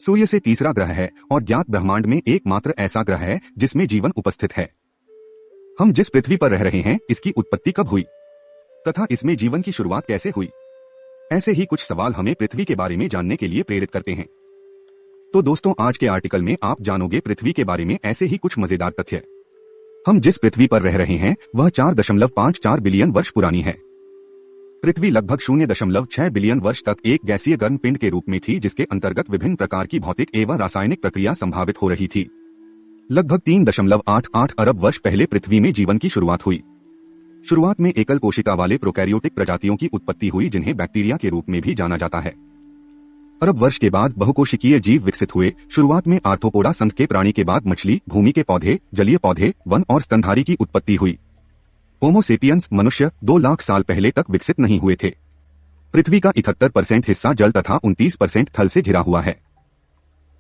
सूर्य से तीसरा ग्रह है और ज्ञात ब्रह्मांड में एकमात्र ऐसा ग्रह है जिसमें जीवन उपस्थित है। हम जिस पृथ्वी पर रह रहे हैं इसकी उत्पत्ति कब हुई तथा इसमें जीवन की शुरुआत कैसे हुई, ऐसे ही कुछ सवाल हमें पृथ्वी के बारे में जानने के लिए प्रेरित करते हैं। तो दोस्तों, आज के आर्टिकल में आप जानोगे पृथ्वी के बारे में ऐसे ही कुछ मजेदार तथ्य। हम जिस पृथ्वी पर रह रहे हैं वह 4.54 बिलियन वर्ष पुरानी है। पृथ्वी लगभग 0.6 बिलियन वर्ष तक एक गैसीय गर्म पिंड के रूप में थी, जिसके अंतर्गत विभिन्न प्रकार की भौतिक एवं रासायनिक प्रक्रिया संभावित हो रही थी। लगभग 3.88 अरब वर्ष पहले पृथ्वी में जीवन की शुरुआत हुई। शुरुआत में एकल कोशिका वाले प्रोकैरियोटिक प्रजातियों की उत्पत्ति हुई, जिन्हें बैक्टीरिया के रूप में भी जाना जाता है। अरब वर्ष के बाद बहुकोशिकीय जीव विकसित हुए। शुरुआत में आर्थ्रोपोडा संघ के प्राणी के बाद मछली, भूमि के पौधे, जलीय पौधे, वन और स्तनधारी की उत्पत्ति हुई। होमो सेपियंस मनुष्य 2 लाख साल पहले तक विकसित नहीं हुए थे। पृथ्वी का 71% हिस्सा जल तथा 29% थल से घिरा हुआ है।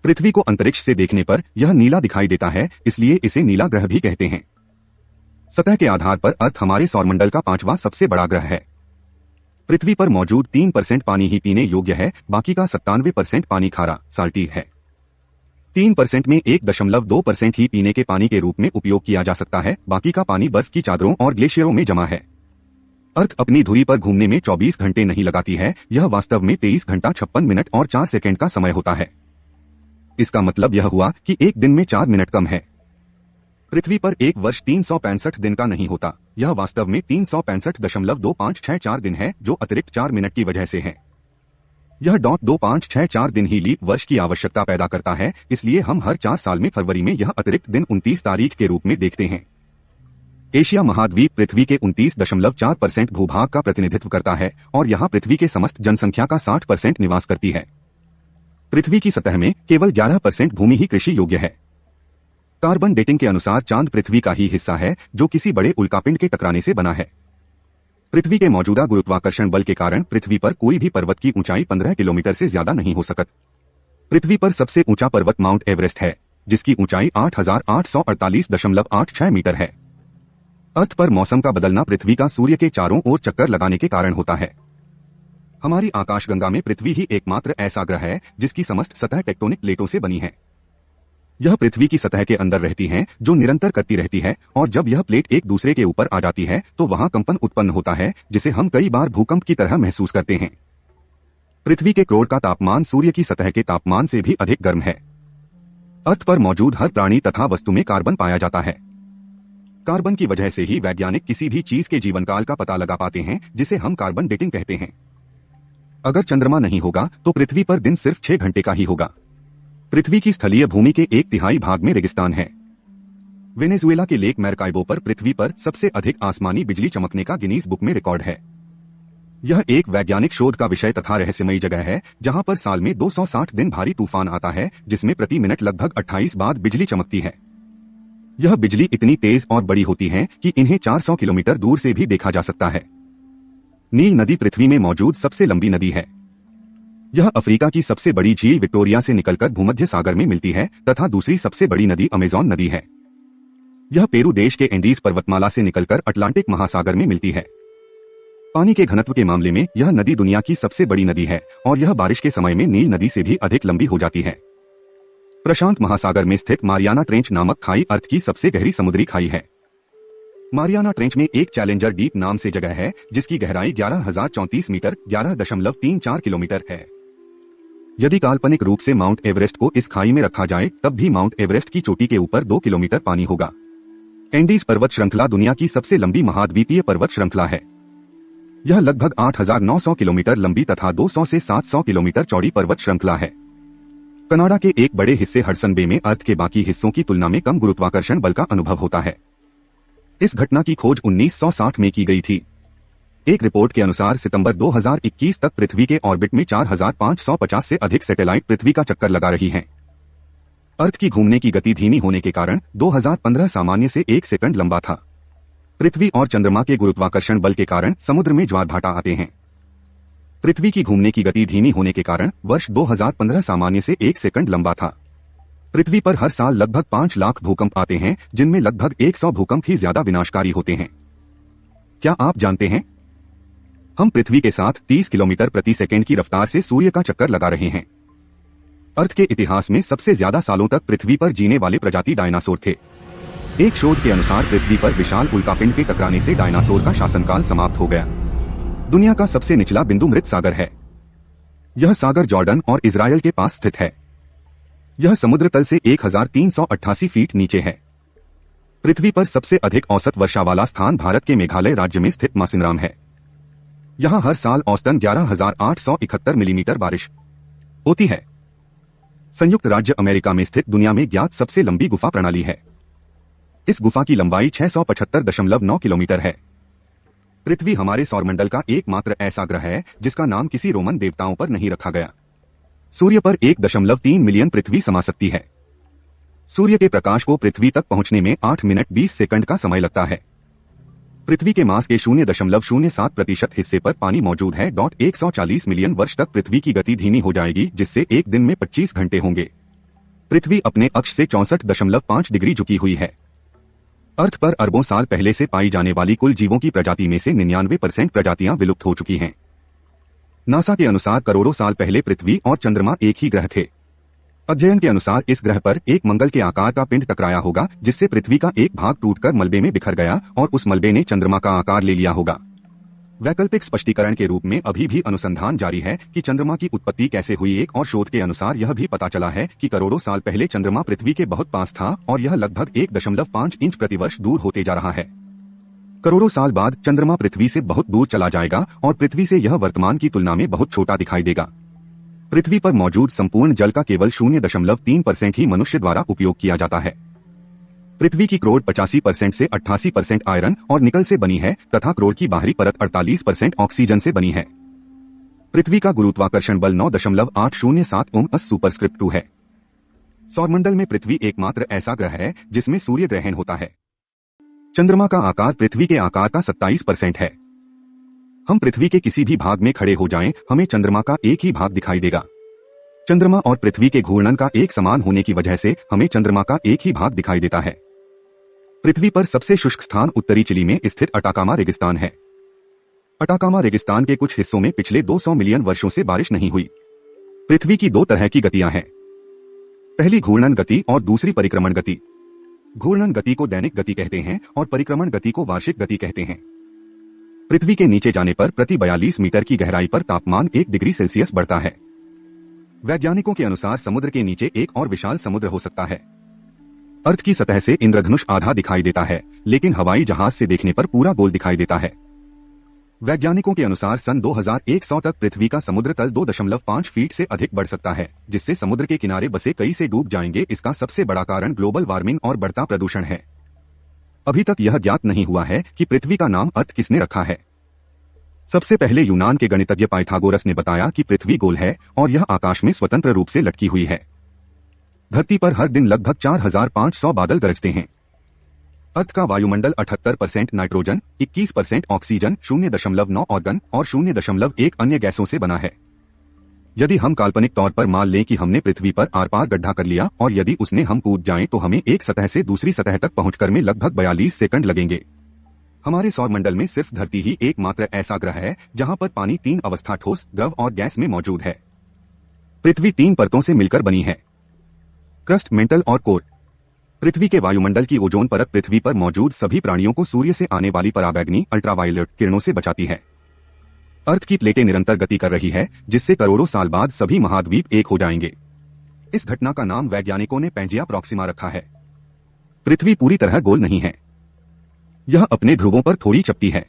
पृथ्वी को अंतरिक्ष से देखने पर यह नीला दिखाई देता है, इसलिए इसे नीला ग्रह भी कहते हैं। सतह के आधार पर अर्थ हमारे सौरमंडल का 5वां सबसे बड़ा ग्रह है। पृथ्वी पर मौजूद 3% पानी ही पीने योग्य है, बाकी का 97% पानी खारा साल्टी है। 3% में 1.2% ही पीने के पानी के रूप में उपयोग किया जा सकता है, बाकी का पानी बर्फ की चादरों और ग्लेशियरों में जमा है। अर्थ अपनी धुरी पर घूमने में 24 घंटे नहीं लगाती है, यह वास्तव में 23 घंटा 56 मिनट और 4 सेकंड का समय होता है। इसका मतलब यह हुआ कि एक दिन में 4 मिनट कम है। पृथ्वी पर एक वर्ष 365 दिन का नहीं होता, यह वास्तव में 365.2564 दिन है, जो अतिरिक्त 4 मिनट की वजह से है। यह 2564 दिन ही लीप वर्ष की आवश्यकता पैदा करता है, इसलिए हम हर 4 साल में फरवरी में यह अतिरिक्त दिन 29 तारीख के रूप में देखते हैं। एशिया महाद्वीप पृथ्वी के 29.4% भूभाग का प्रतिनिधित्व करता है और यहाँ पृथ्वी के समस्त जनसंख्या का 60% निवास करती है। पृथ्वी की सतह में केवल 11% भूमि ही कृषि योग्य है। कार्बन डेटिंग के अनुसार चांद पृथ्वी का ही हिस्सा है, जो किसी बड़े उल्कापिंड के टकराने से बना है। पृथ्वी के मौजूदा गुरुत्वाकर्षण बल के कारण पृथ्वी पर कोई भी पर्वत की ऊंचाई 15 किलोमीटर से ज्यादा नहीं हो सकत। पृथ्वी पर सबसे ऊंचा पर्वत माउंट एवरेस्ट है, जिसकी ऊंचाई 8,848.86 मीटर है। अर्थ पर मौसम का बदलना पृथ्वी का सूर्य के चारों ओर चक्कर लगाने के कारण होता है। हमारी आकाशगंगा में पृथ्वी ही एकमात्र ऐसा ग्रह है जिसकी समस्त सतह टेक्टोनिक प्लेटों से बनी है। यह पृथ्वी की सतह के अंदर रहती हैं, जो निरंतर करती रहती है, और जब यह प्लेट एक दूसरे के ऊपर आ जाती है तो वहां कंपन उत्पन्न होता है, जिसे हम कई बार भूकंप की तरह महसूस करते हैं। पृथ्वी के क्रोड़ का तापमान सूर्य की सतह के तापमान से भी अधिक गर्म है। अर्थ पर मौजूद हर प्राणी तथा वस्तु में कार्बन पाया जाता है। कार्बन की वजह से ही वैज्ञानिक किसी भी चीज के जीवनकाल का पता लगा पाते हैं, जिसे हम कार्बन डेटिंग कहते हैं। अगर चंद्रमा नहीं होगा तो पृथ्वी पर दिन सिर्फ 6 घंटे का ही होगा। पृथ्वी की स्थलीय भूमि के 1/3 भाग में रेगिस्तान है। वेनेजुएला के लेक मैरकाइबो पर पृथ्वी पर सबसे अधिक आसमानी बिजली चमकने का गिनीज बुक में रिकॉर्ड है। यह एक वैज्ञानिक शोध का विषय तथा रहस्यमयी जगह है, जहां पर साल में 260 दिन भारी तूफान आता है, जिसमें प्रति मिनट लगभग 28 बार बिजली चमकती है। यह बिजली इतनी तेज और बड़ी होती है कि इन्हें 400 किलोमीटर दूर से भी देखा जा सकता है। नील नदी पृथ्वी में मौजूद सबसे लंबी नदी है। यह अफ्रीका की सबसे बड़ी झील विक्टोरिया से निकलकर भूमध्य सागर में मिलती है तथा दूसरी सबसे बड़ी नदी अमेज़न नदी है। यह पेरू देश के एंडीज पर्वतमाला से निकलकर अटलांटिक महासागर में मिलती है। पानी के घनत्व के मामले में यह नदी दुनिया की सबसे बड़ी नदी है और यह बारिश के समय में नील नदी से भी अधिक लंबी हो जाती है। प्रशांत महासागर में स्थित मारियाना ट्रेंच नामक खाई अर्थ की सबसे गहरी समुद्री खाई है। मारियाना ट्रेंच में एक चैलेंजर डीप नाम से जगह है, जिसकी गहराई 11,034 मीटर 11.34 किलोमीटर है। यदि काल्पनिक रूप से माउंट एवरेस्ट को इस खाई में रखा जाए, तब भी माउंट एवरेस्ट की चोटी के ऊपर 2 किलोमीटर पानी होगा। एंडीज पर्वत श्रृंखला दुनिया की सबसे लंबी महाद्वीपीय पर्वत श्रृंखला है। यह लगभग 8,900 किलोमीटर लंबी तथा 200 से 700 किलोमीटर चौड़ी पर्वत श्रृंखला है। कनाडा के एक बड़े हिस्से हडसन बे में अर्थ के बाकी हिस्सों की तुलना में कम गुरुत्वाकर्षण बल का अनुभव होता है। इस घटना की खोज 1960 में की गई थी। एक रिपोर्ट के अनुसार सितंबर 2021 तक पृथ्वी के ऑर्बिट में 4,550 से अधिक सैटेलाइट पृथ्वी का चक्कर लगा रही हैं। अर्थ की घूमने की गति धीमी होने के कारण 2015 सामान्य से 1 सेकंड लंबा था। पृथ्वी और चंद्रमा के गुरुत्वाकर्षण बल के कारण समुद्र में ज्वार भाटा आते हैं। पृथ्वी की घूमने की गति धीमी होने के कारण वर्ष 2015 सामान्य से 1 सेकंड लंबा था। पृथ्वी पर हर साल लगभग 5 लाख भूकंप आते हैं, जिनमें लगभग 100 भूकंप ही ज्यादा विनाशकारी होते हैं। क्या आप जानते हैं, हम पृथ्वी के साथ 30 किलोमीटर प्रति सेकंड की रफ्तार से सूर्य का चक्कर लगा रहे हैं। अर्थ के इतिहास में सबसे ज्यादा सालों तक पृथ्वी पर जीने वाले प्रजाति डायनासोर थे। एक शोध के अनुसार पृथ्वी पर विशाल उल्कापिंड के टकराने से डायनासोर का शासनकाल समाप्त हो गया। दुनिया का सबसे निचला बिंदु मृत सागर है। यह सागर जॉर्डन और इजराइल के पास स्थित है। यह समुद्र तल से 1388 फीट नीचे है। पृथ्वी पर सबसे अधिक औसत वर्षा वाला स्थान भारत के मेघालय राज्य में स्थित मासिनराम है। यहां हर साल औसतन 11,871 मिलीमीटर बारिश होती है। संयुक्त राज्य अमेरिका में स्थित दुनिया में ज्ञात सबसे लंबी गुफा प्रणाली है। इस गुफा की लंबाई 675.9 किलोमीटर है। पृथ्वी हमारे सौरमंडल का एकमात्र ऐसा ग्रह है जिसका नाम किसी रोमन देवताओं पर नहीं रखा गया। सूर्य पर 1.3 मिलियन पृथ्वी समा सकती है। सूर्य के प्रकाश को पृथ्वी तक पहुंचने में 8 मिनट 20 सेकंड का समय लगता है। पृथ्वी के मास के 0.07% हिस्से पर पानी मौजूद है। 140 मिलियन वर्ष तक पृथ्वी की गति धीमी हो जाएगी, जिससे एक दिन में 25 घंटे होंगे। पृथ्वी अपने अक्ष से 64.5 डिग्री झुकी हुई है। अर्थ पर अरबों साल पहले से पाई जाने वाली कुल जीवों की प्रजाति में से 99% प्रजातियां विलुप्त हो चुकी हैं। नासा के अनुसार करोड़ों साल पहले पृथ्वी और चंद्रमा एक ही ग्रह थे। अध्ययन के अनुसार इस ग्रह पर एक मंगल के आकार का पिंड टकराया होगा, जिससे पृथ्वी का एक भाग टूटकर मलबे में बिखर गया और उस मलबे ने चंद्रमा का आकार ले लिया होगा। वैकल्पिक स्पष्टीकरण के रूप में अभी भी अनुसंधान जारी है कि चंद्रमा की उत्पत्ति कैसे हुई। एक और शोध के अनुसार यह भी पता चला है कि करोड़ों साल पहले चंद्रमा पृथ्वी के बहुत पास था और यह लगभग 1.5 इंच प्रतिवर्ष दूर होते जा रहा है। करोड़ों साल बाद चंद्रमा पृथ्वी से बहुत दूर चला जाएगा और पृथ्वी से यह वर्तमान की तुलना में बहुत छोटा दिखाई देगा। पृथ्वी पर मौजूद संपूर्ण जल का केवल 0.3% ही मनुष्य द्वारा उपयोग किया जाता है। पृथ्वी की क्रोड 85% से 88% आयरन और निकल से बनी है तथा क्रोड की बाहरी परत 48% ऑक्सीजन से बनी है। पृथ्वी का गुरुत्वाकर्षण बल 9.807 ओम सुपरस्क्रिप्ट 2 है। सौरमंडल में पृथ्वी एकमात्र ऐसा ग्रह है जिसमें सूर्य ग्रहण होता है। चंद्रमा का आकार पृथ्वी के आकार का 27% है। हम पृथ्वी के किसी भी भाग में खड़े हो जाएं, हमें चंद्रमा का एक ही भाग दिखाई देगा। चंद्रमा और पृथ्वी के घूर्णन का एक समान होने की वजह से हमें चंद्रमा का एक ही भाग दिखाई देता है। पृथ्वी पर सबसे शुष्क स्थान उत्तरी चिली में स्थित अटाकामा रेगिस्तान है। अटाकामा रेगिस्तान के कुछ हिस्सों में पिछले 200 मिलियन वर्षों से बारिश नहीं हुई। पृथ्वी की दो तरह की गतियां हैं, पहली घूर्णन गति और दूसरी परिक्रमण गति। घूर्णन गति को दैनिक गति कहते हैं और परिक्रमण गति को वार्षिक गति कहते हैं। पृथ्वी के नीचे जाने पर प्रति 42 मीटर की गहराई पर तापमान 1 डिग्री सेल्सियस बढ़ता है। वैज्ञानिकों के अनुसार समुद्र के नीचे एक और विशाल समुद्र हो सकता है। अर्थ की सतह से इंद्रधनुष आधा दिखाई देता है, लेकिन हवाई जहाज से देखने पर पूरा गोल दिखाई देता है। वैज्ञानिकों के अनुसार सन 2100 तक पृथ्वी का समुद्र तल 2.5 फीट से अधिक बढ़ सकता है, जिससे समुद्र के किनारे बसे कई से डूब जाएंगे। इसका सबसे बड़ा कारण ग्लोबल वार्मिंग और बढ़ता प्रदूषण है। अभी तक यह ज्ञात नहीं हुआ है कि पृथ्वी का नाम अर्थ किसने रखा है। सबसे पहले यूनान के गणितज्ञ पाइथागोरस ने बताया कि पृथ्वी गोल है और यह आकाश में स्वतंत्र रूप से लटकी हुई है। धरती पर हर दिन लगभग 4500 बादल गरजते हैं। अर्थ का वायुमंडल 78% नाइट्रोजन, 21% ऑक्सीजन, 0.9 ऑर्गन और 0.1 अन्य गैसों से बना है। यदि हम काल्पनिक तौर पर मान लें कि हमने पृथ्वी पर आर पार गड्ढा कर लिया और यदि उसने हम कूद जाएं तो हमें एक सतह से दूसरी सतह तक पहुंचकर में लगभग 42 सेकंड लगेंगे। हमारे सौरमंडल में सिर्फ धरती ही एकमात्र ऐसा ग्रह है जहां पर पानी 3 अवस्था ठोस, द्रव और गैस में मौजूद है। पृथ्वी 3 परतों से मिलकर बनी है, क्रस्ट, मेंटल और कोर। पृथ्वी के वायुमंडल की ओजोन परत पृथ्वी पर मौजूद सभी प्राणियों को सूर्य से आने वाली पराबैंगनी अल्ट्रावायलेट किरणों से बचाती है। अर्थ की प्लेटें निरंतर गति कर रही है, जिससे करोड़ों साल बाद सभी महाद्वीप एक हो जाएंगे। इस घटना का नाम वैज्ञानिकों ने पैंजिया प्रॉक्सिमा रखा है। पृथ्वी पूरी तरह गोल नहीं है, यह अपने ध्रुवों पर थोड़ी चपटी है।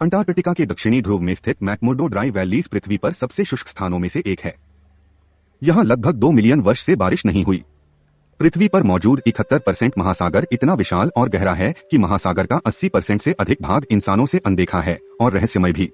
अंटार्कटिका के दक्षिणी ध्रुव में स्थित मैकमुर्डो ड्राई वैलीज पृथ्वी पर सबसे शुष्क स्थानों में से एक है। यहां लगभग 2 मिलियन वर्ष से बारिश नहीं हुई। पृथ्वी पर मौजूद 71% महासागर इतना विशाल और गहरा है कि महासागर का 80% से अधिक भाग इंसानों से अनदेखा है और रहस्यमय भी।